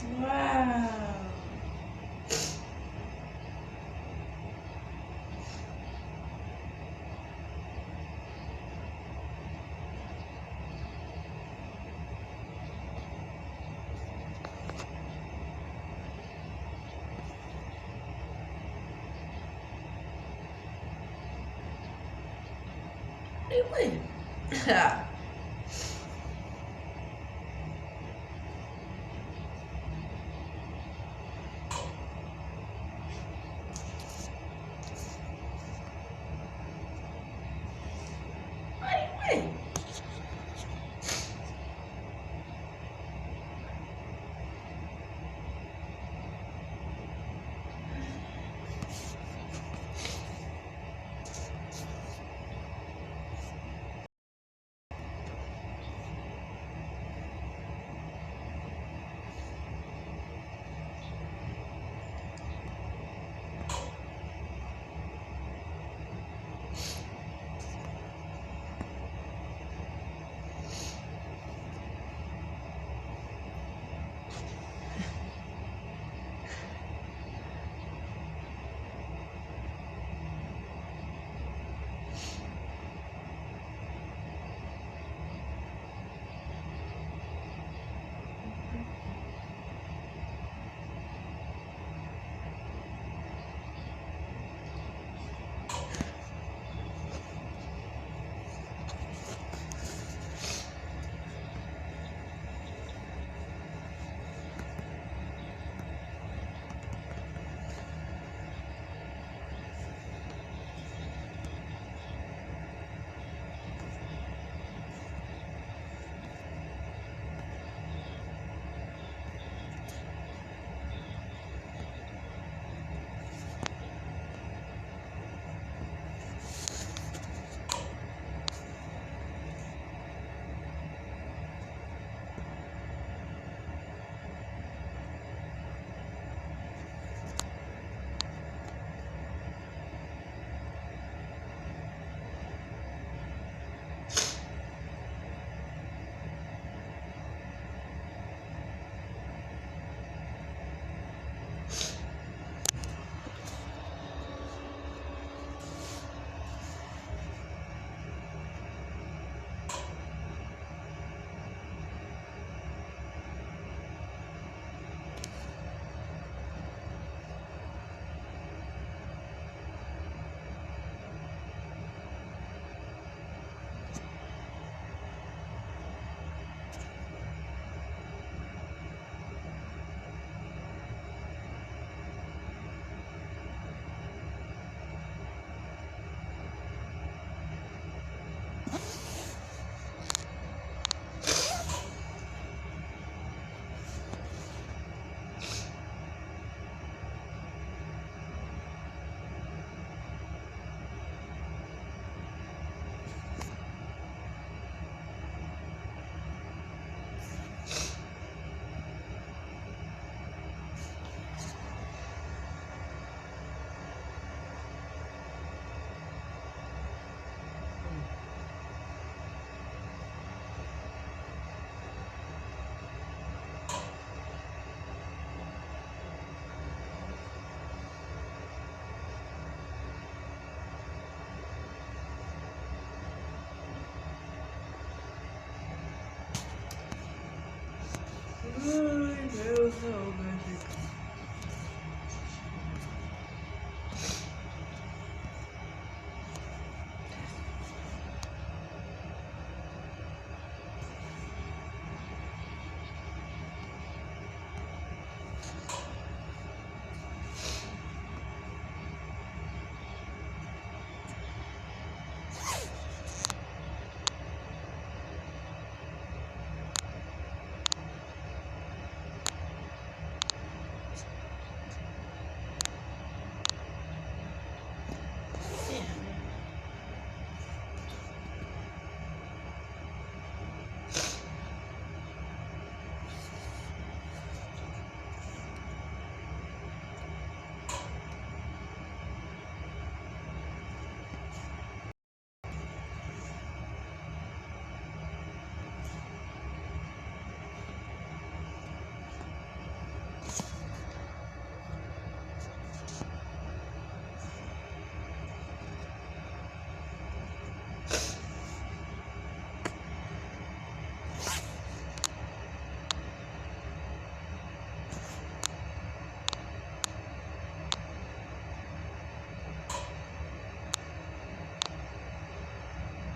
Wow. Really? Really?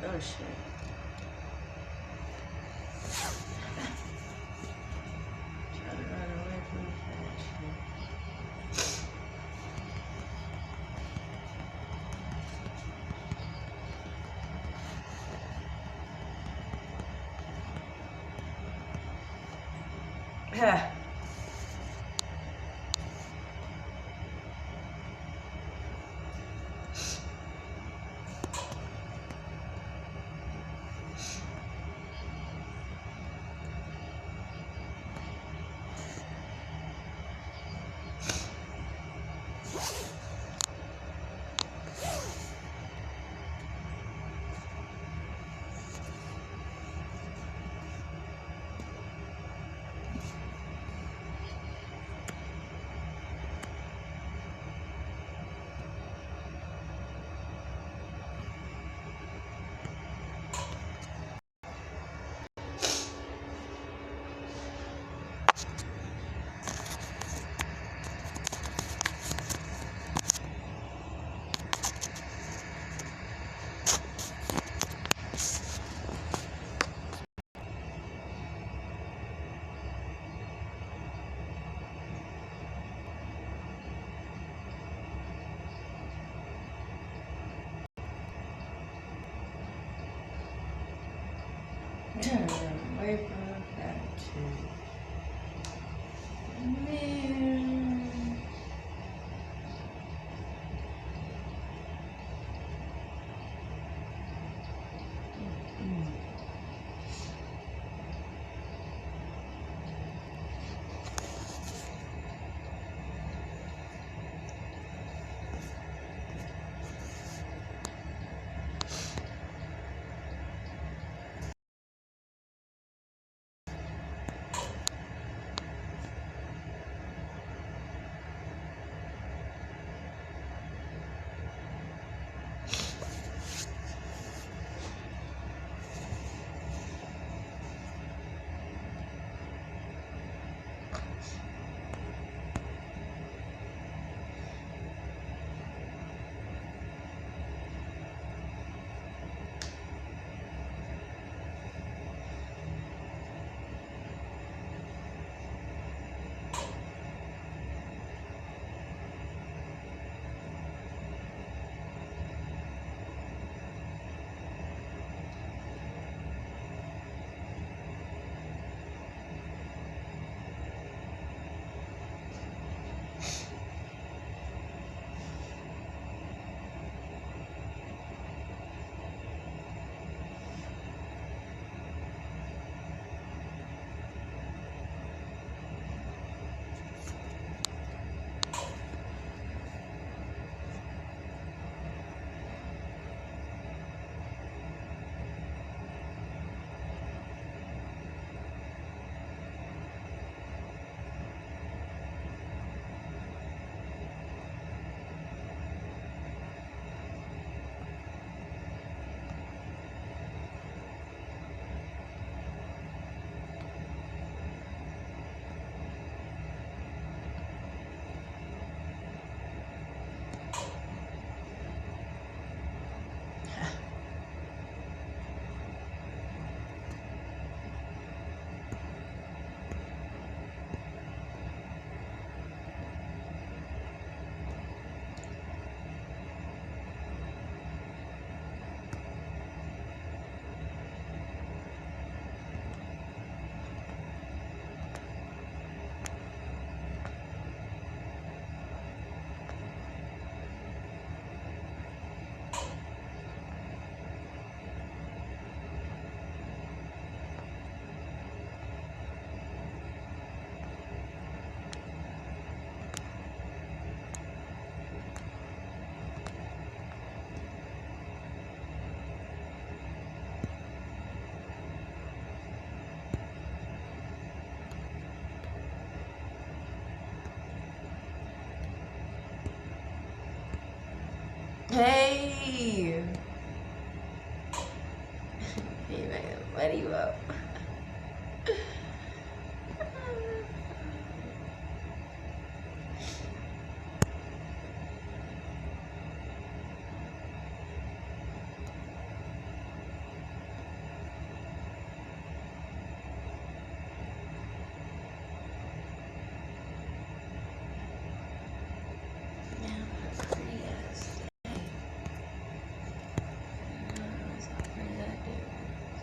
Oh shit. Try to run away from that shit. Ha. Turn away from that shit. Man. Hey! Hey man, what are you up? Man, what a pretty ass day. That's how pretty that day was.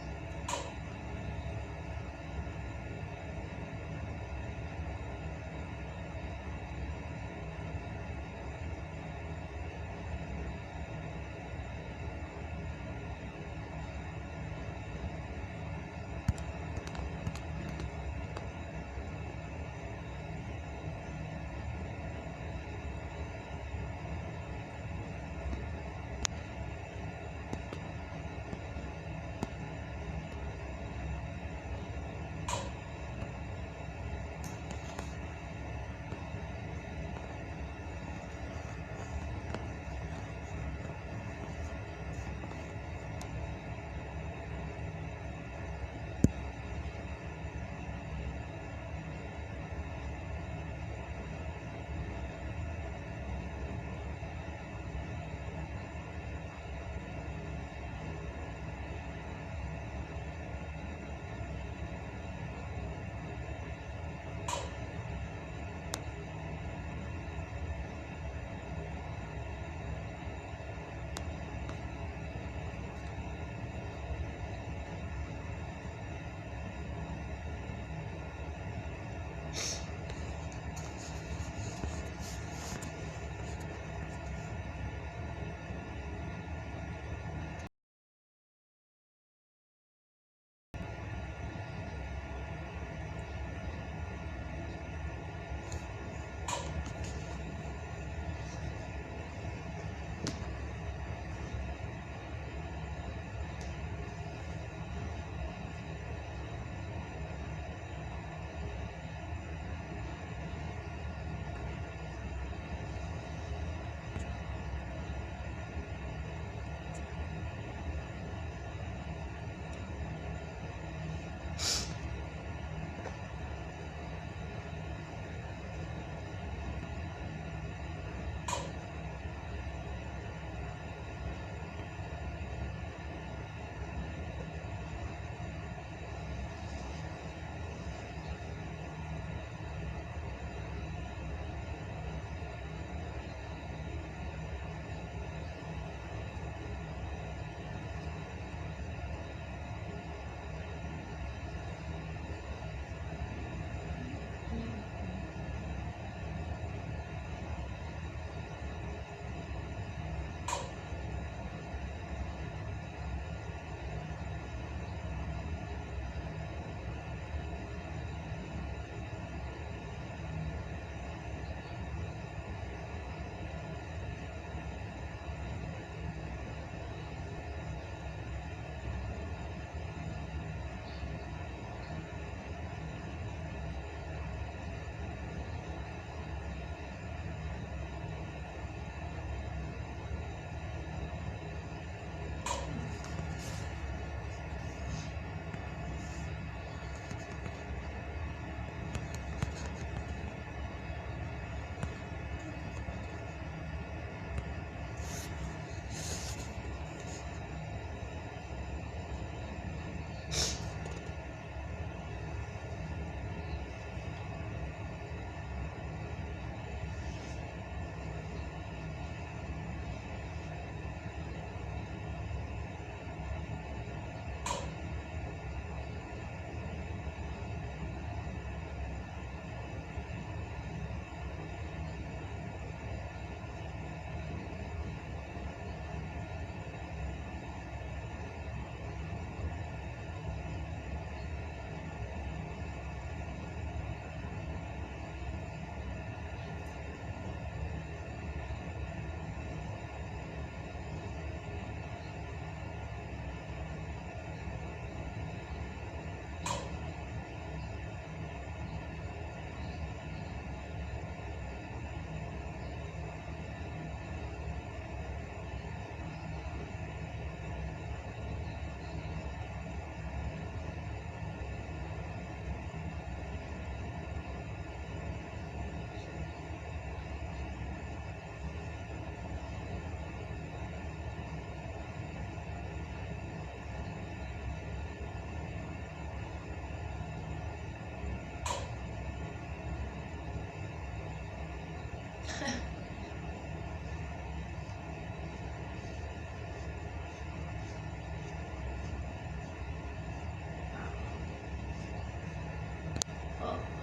Oh,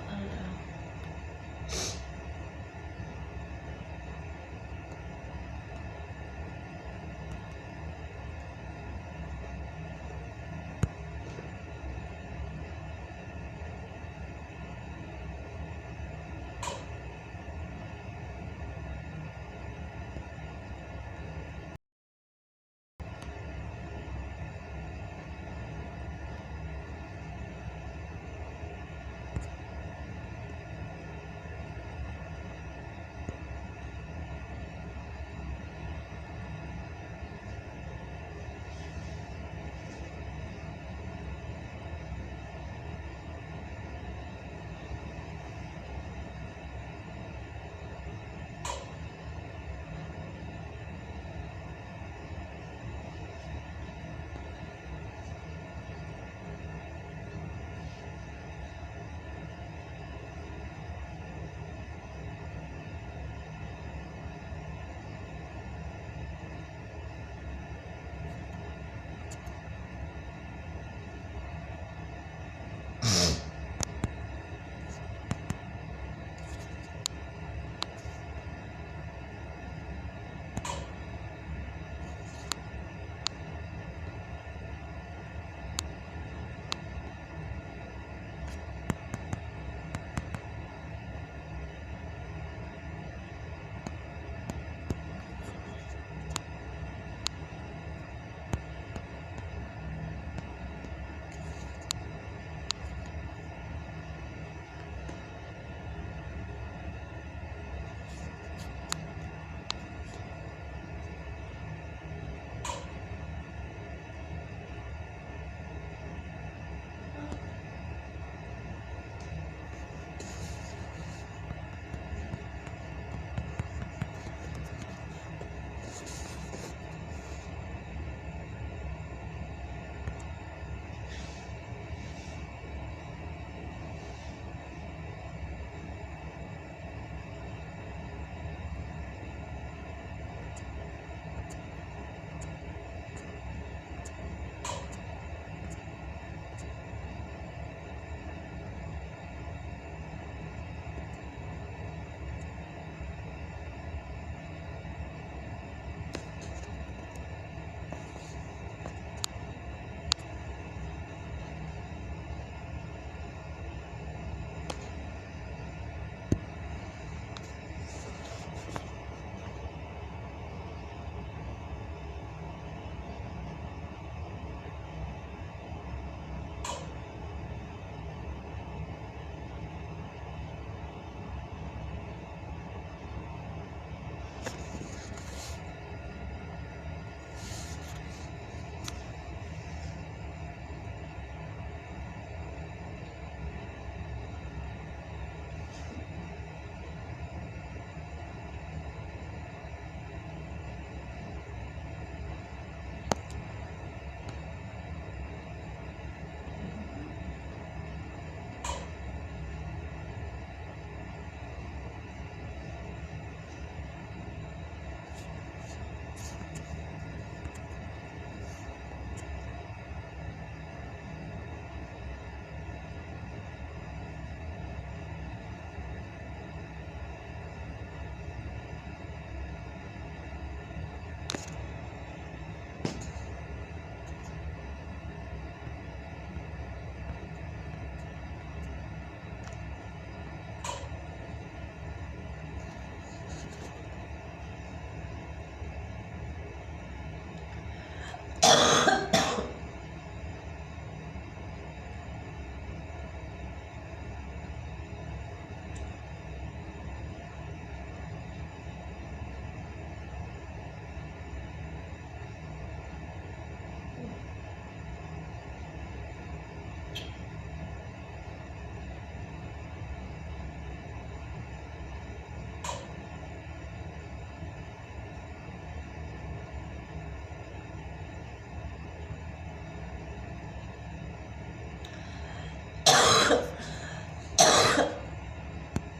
I don't know.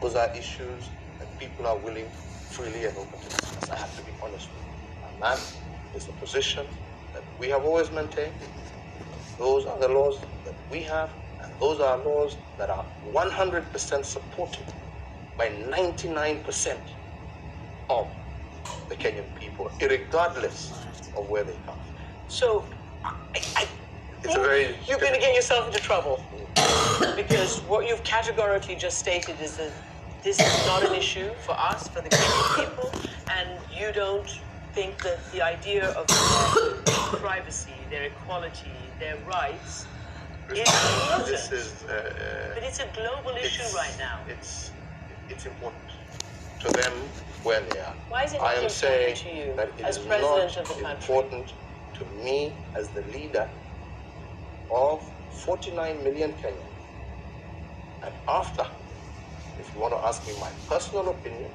Those are issues that people are willing freely and open to discuss. I have to be honest with you. And that is the position that we have always maintained. Those are the laws that we have, and those are laws that are 100% supported by 99% of the Kenyan people, regardless of where they come. So, It's a very you're going to get yourself into trouble because what you've categorically just stated is that this is not an issue for us, for the Kenyan people, and you don't think that the idea of their privacy, their equality, their rights is important. This is, but it's a global issue right now. It's important to them where they are. Why is it I not am saying important to you that it as is president not of the country? important to me as the leader of 49 million Kenyans. And after, if you want to ask me my personal opinion,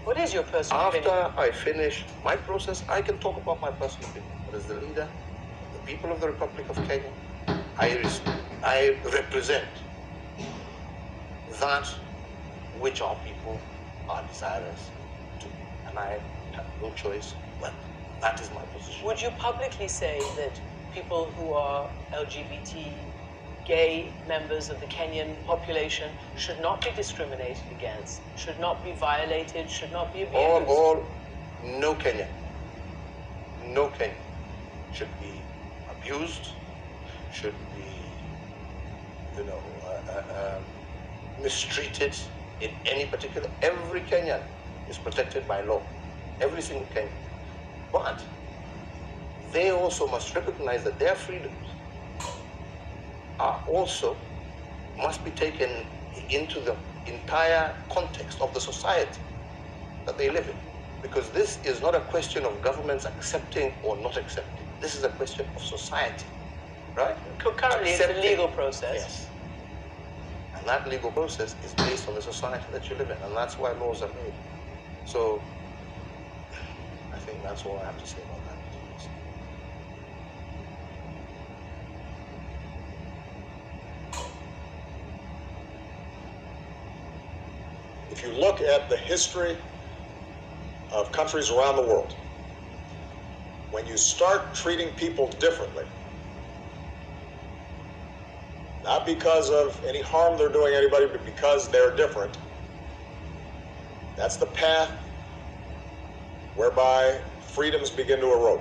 What is your personal after opinion? I finish my process, I can talk about my personal opinion. But as the leader of the people of the Republic of Kenya, I represent that which our people are desirous to. And I have no choice, but that is my position. Would you publicly say that people who are LGBT, gay members of the Kenyan population should not be discriminated against, should not be violated, should not be abused? No Kenyan should be abused, should be, mistreated in any particular. Every Kenyan is protected by law, every single Kenyan. But they also must recognize that their freedoms are also must be taken into the entire context of the society that they live in. Because this is not a question of governments accepting or not accepting. This is a question of society, right? Currently, it's a legal process. Yes. And that legal process is based on the society that you live in, and that's why laws are made. So, I think that's all I have to say about that. If you look at the history of countries around the world, when you start treating people differently, not because of any harm they're doing anybody, but because they're different, that's the path whereby freedoms begin to erode.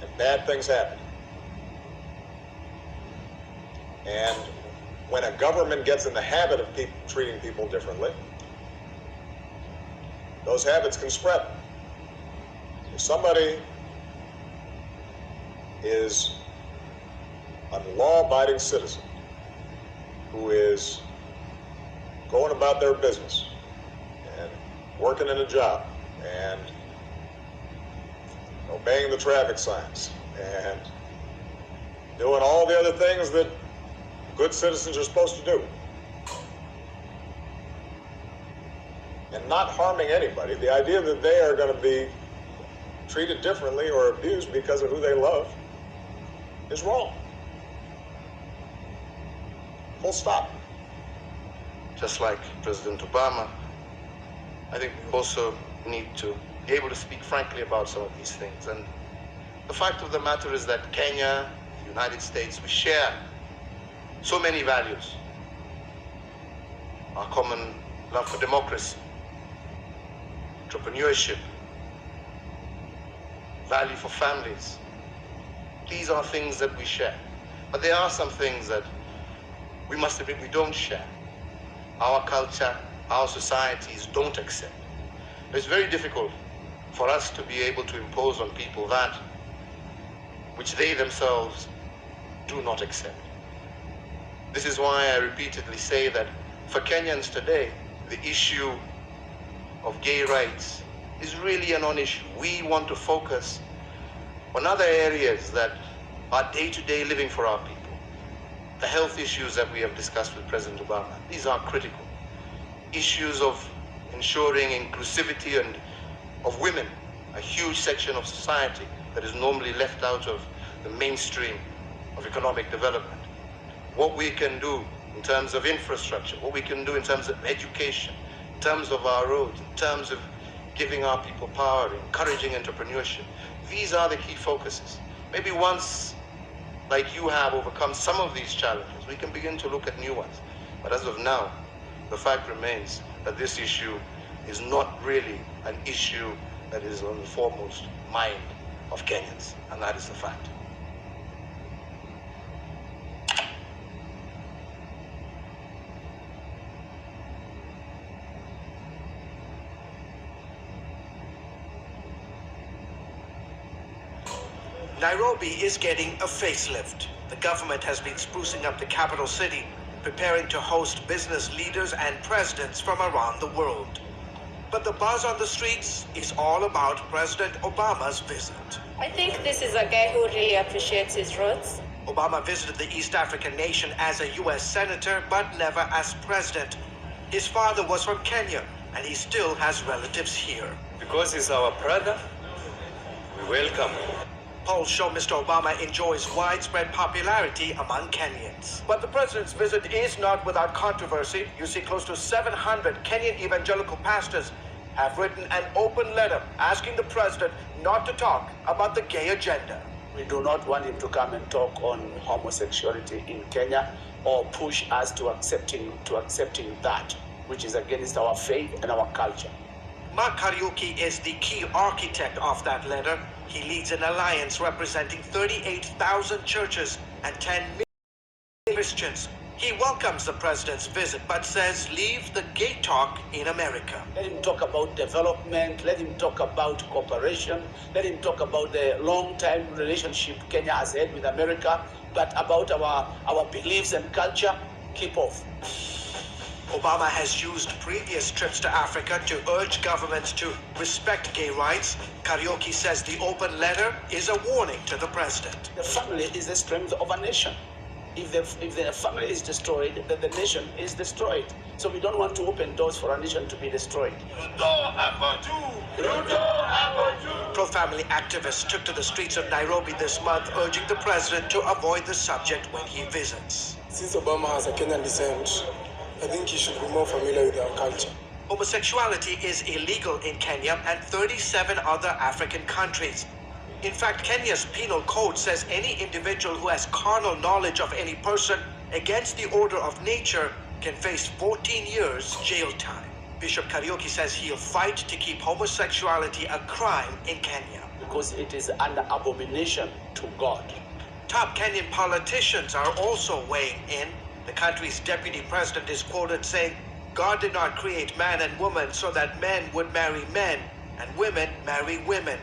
And bad things happen. And when a government gets in the habit of treating people differently, those habits can spread. If somebody is a law-abiding citizen who is going about their business and working in a job and obeying the traffic signs and doing all the other things that good citizens are supposed to do, and not harming anybody, the idea that they are going to be treated differently or abused because of who they love is wrong. Full stop. Just like President Obama, I think we also need to be able to speak frankly about some of these things. And the fact of the matter is that Kenya, the United States, we share so many values. Our common love for democracy, entrepreneurship, value for families. These are things that we share. But there are some things that we must admit we don't share. Our culture, our societies don't accept. It's very difficult for us to be able to impose on people that which they themselves do not accept. This is why I repeatedly say that for Kenyans today, the issue of gay rights is really a non-issue. We want to focus on other areas that are day-to-day living for our people. The health issues that we have discussed with President Obama, these are critical. Issues of ensuring inclusivity and of women, a huge section of society that is normally left out of the mainstream of economic development. What we can do in terms of infrastructure, what we can do in terms of education, in terms of our roads, in terms of giving our people power, encouraging entrepreneurship. These are the key focuses. Maybe once, like you have, overcome some of these challenges, we can begin to look at new ones. But as of now, the fact remains that this issue is not really an issue that is on the foremost mind of Kenyans, and that is the fact. Nairobi is getting a facelift. The government has been sprucing up the capital city, preparing to host business leaders and presidents from around the world. But the buzz on the streets is all about President Obama's visit. I think this is a guy who really appreciates his roots. Obama visited the East African nation as a U.S. senator, but never as president. His father was from Kenya, and he still has relatives here. Because he's our brother, we welcome him. Polls show Mr. Obama enjoys widespread popularity among Kenyans. But the president's visit is not without controversy. You see, close to 700 Kenyan evangelical pastors have written an open letter asking the president not to talk about the gay agenda. We do not want him to come and talk on homosexuality in Kenya or push us to accepting that, which is against our faith and our culture. Mark Kariuki is the key architect of that letter. He leads an alliance representing 38,000 churches and 10 million Christians. He welcomes the president's visit, but says leave the gay talk in America. Let him talk about development, let him talk about cooperation, let him talk about the long-time relationship Kenya has had with America, but about our beliefs and culture, keep off. Obama has used previous trips to Africa to urge governments to respect gay rights. Kariuki says the open letter is a warning to the president. The family is the strength of a nation. If the family is destroyed, then the nation is destroyed. So we don't want to open doors for a nation to be destroyed. Pro-family activists took to the streets of Nairobi this month, urging the president to avoid the subject when he visits. Since Obama has a Kenyan descent, I think he should be more familiar with our culture. Homosexuality is illegal in Kenya and 37 other African countries. In fact, Kenya's penal code says any individual who has carnal knowledge of any person against the order of nature can face 14 years jail time. Bishop Kariuki says he'll fight to keep homosexuality a crime in Kenya. Because it is an abomination to God. Top Kenyan politicians are also weighing in. The country's deputy president is quoted saying, God did not create man and woman so that men would marry men and women marry women.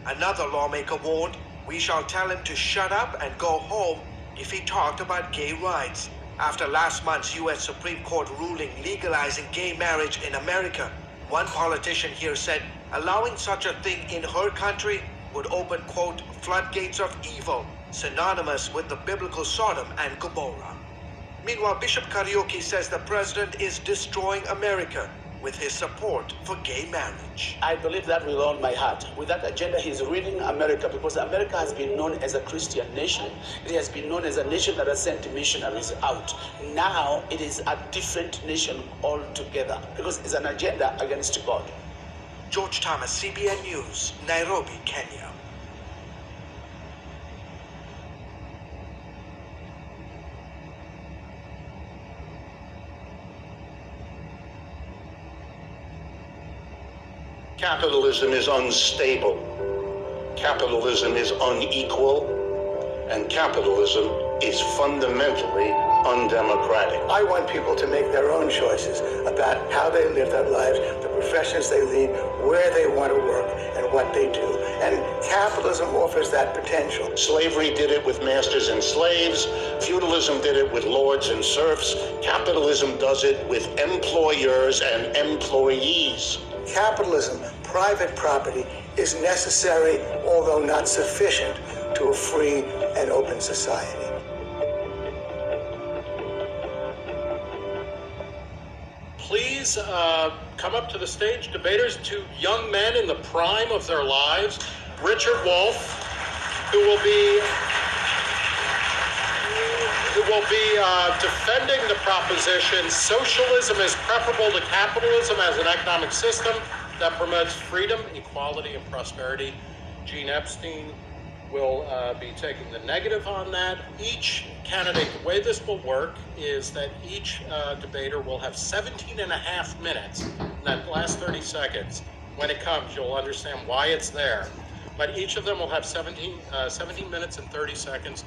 Another lawmaker warned, we shall tell him to shut up and go home if he talked about gay rights. After last month's U.S. Supreme Court ruling legalizing gay marriage in America, one politician here said allowing such a thing in her country would open, quote, floodgates of evil, synonymous with the biblical Sodom and Gomorrah. Meanwhile, Bishop Kariuki says the president is destroying America with his support for gay marriage. I believe that with all my heart. With that agenda, he's ruining America because America has been known as a Christian nation. It has been known as a nation that has sent missionaries out. Now it is a different nation altogether because it's an agenda against God. George Thomas, CBN News, Nairobi, Kenya. Capitalism is unstable, capitalism is unequal, and capitalism is fundamentally undemocratic. I want people to make their own choices about how they live their lives, the professions they lead, where they want to work, and what they do. And capitalism offers that potential. Slavery did it with masters and slaves. Feudalism did it with lords and serfs. Capitalism does it with employers and employees. Capitalism, private property, is necessary, although not sufficient, to a free and open society. Please come up to the stage, debaters, two young men in the prime of their lives, Richard Wolff, who will will be defending the proposition socialism is preferable to capitalism as an economic system that promotes freedom, equality, and prosperity. Gene Epstein will be taking the negative on that. Each candidate, the way this will work is that each debater will have 17 and a half minutes. In that last 30 seconds, when it comes, you'll understand why it's there. But each of them will have 17 minutes and 30 seconds